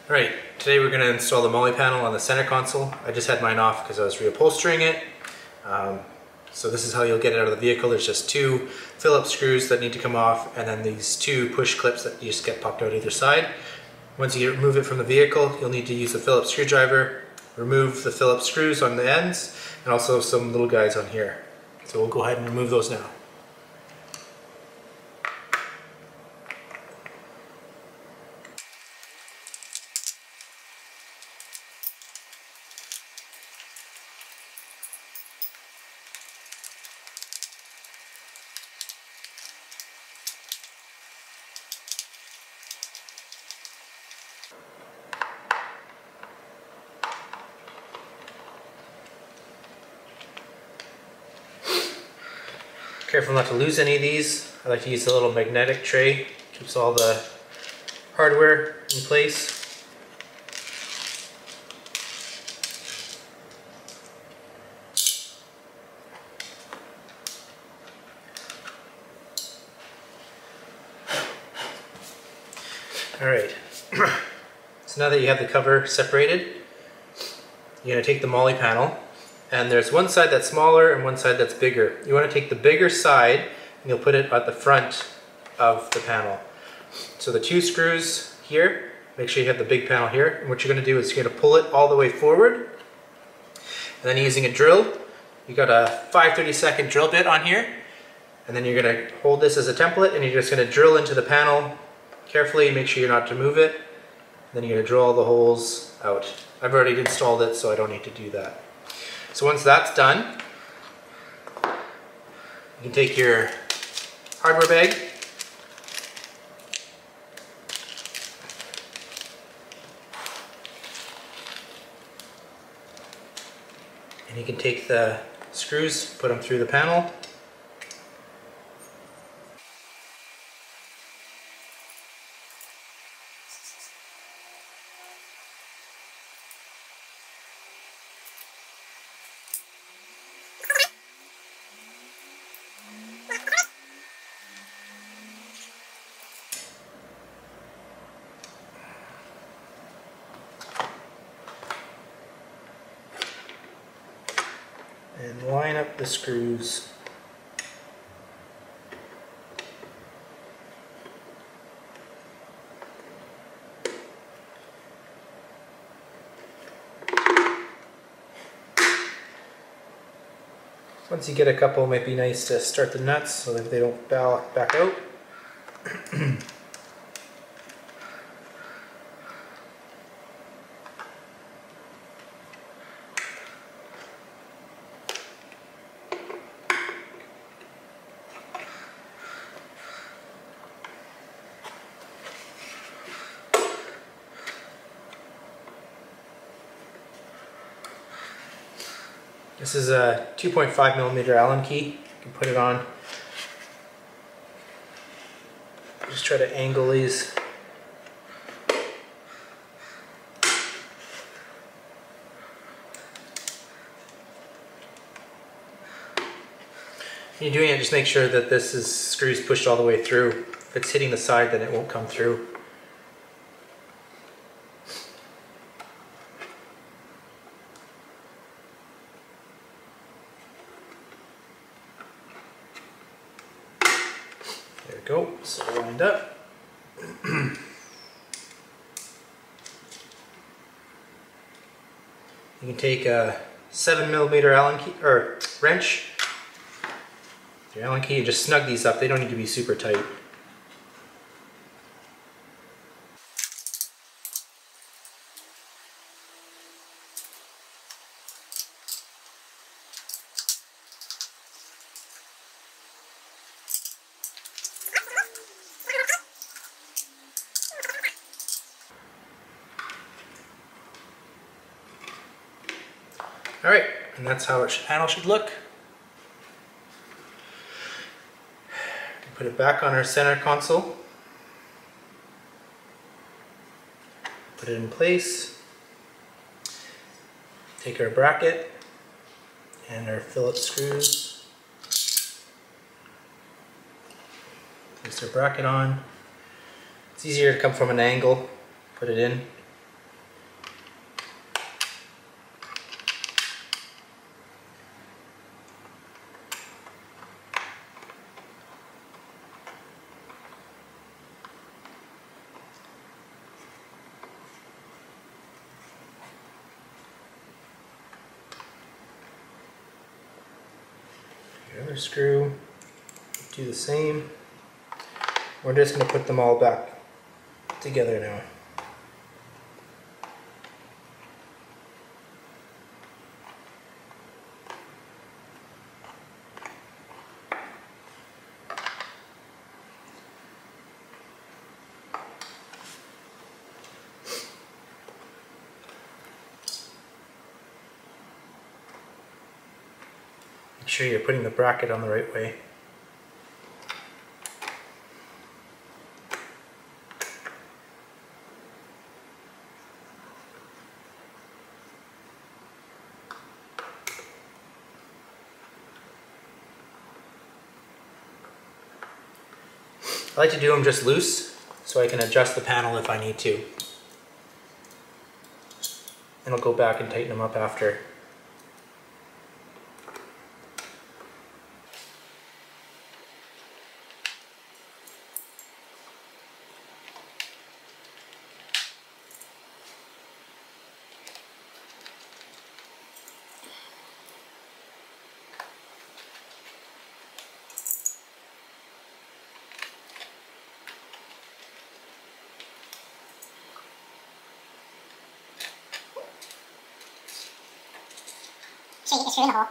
Alright, today we're going to install the Molle panel on the center console. I just had mine off because I was reupholstering it. So this is how you'll get it out of the vehicle. There's just two Phillips screws that need to come off, and then these two push clips that you just get popped out either side. Once you remove it from the vehicle, you'll need to use a Phillips screwdriver, remove the Phillips screws on the ends, and also some little guys on here. So we'll go ahead and remove those now. Careful not to lose any of these. I like to use a little magnetic tray. Keeps all the hardware in place. Alright, so now that you have the cover separated, you're going to take the Molle panel. And there's one side that's smaller and one side that's bigger. You want to take the bigger side and you'll put it at the front of the panel. So the two screws here, make sure you have the big panel here. And what you're going to do is you're going to pull it all the way forward. And then using a drill, you got a 5/32 drill bit on here. And then you're going to hold this as a template and you're just going to drill into the panel carefully. Make sure you're not to move it. Then you're going to drill all the holes out. I've already installed it, so I don't need to do that. So once that's done, you can take your hardware bag and you can take the screws, put them through the panel. And line up the screws. Once you get a couple, it might be nice to start the nuts so that they don't back out. This is a 2.5mm Allen key. You can put it on. Just try to angle these. When you're doing it, just make sure that this screw's pushed all the way through. If it's hitting the side, then it won't come through. There we go, so lined up. You can take a 7mm Allen key, or wrench, your Allen key, and just snug these up. They don't need to be super tight. Alright, and that's how our panel should look. Put it back on our center console. Put it in place. Take our bracket and our Phillips screws. Place our bracket on. It's easier to come from an angle. Put it in. other screw, do the same. We're just going to put them all back together now. Make sure you're putting the bracket on the right way. I like to do them just loose so I can adjust the panel if I need to. And I'll go back and tighten them up after. So you get the screw in the hole.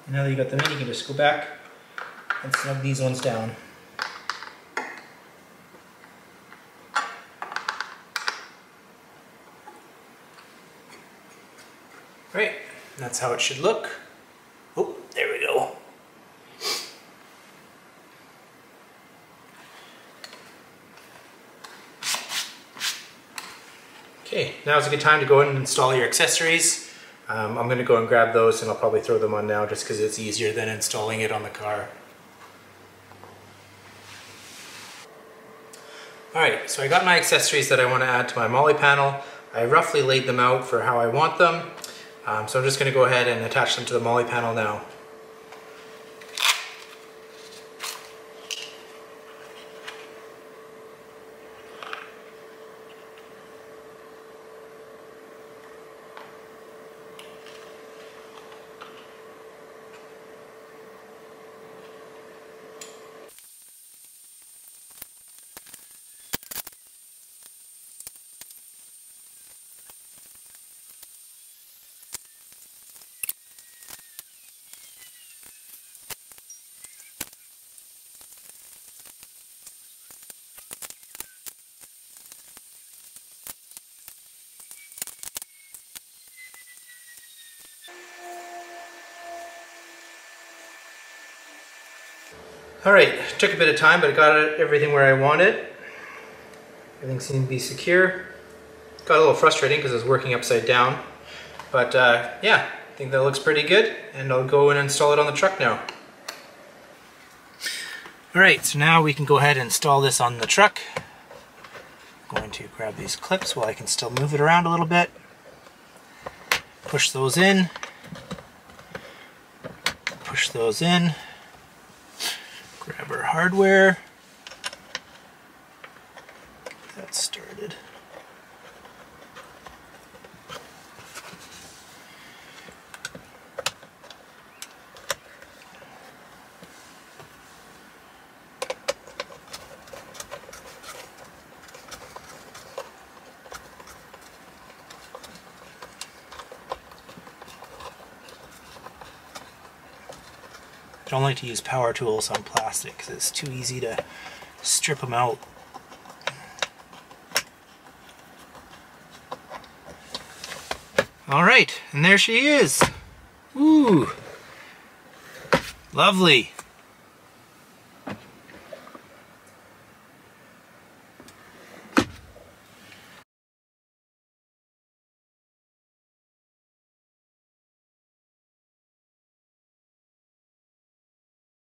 And now that you got them in, you can just go back and snug these ones down. Right, that's how it should look. Oh, there we go. Okay, now's a good time to go in and install your accessories. I'm going to go and grab those, and I'll probably throw them on now just because it's easier than installing it on the car. Alright, so I got my accessories that I want to add to my Molle panel. I roughly laid them out for how I want them. So I'm just going to go ahead and attach them to the Molle panel now. Alright, took a bit of time, but I got everything where I wanted. Everything seemed to be secure. Got a little frustrating because it was working upside down. But yeah, I think that looks pretty good, and I'll go and install it on the truck now. Alright, so now we can go ahead and install this on the truck. I'm going to grab these clips while I can still move it around a little bit. Push those in. Push those in. Grab our hardware. Get that started. I don't like to use power tools on plastic because it's too easy to strip them out. Alright, and there she is. Ooh, lovely.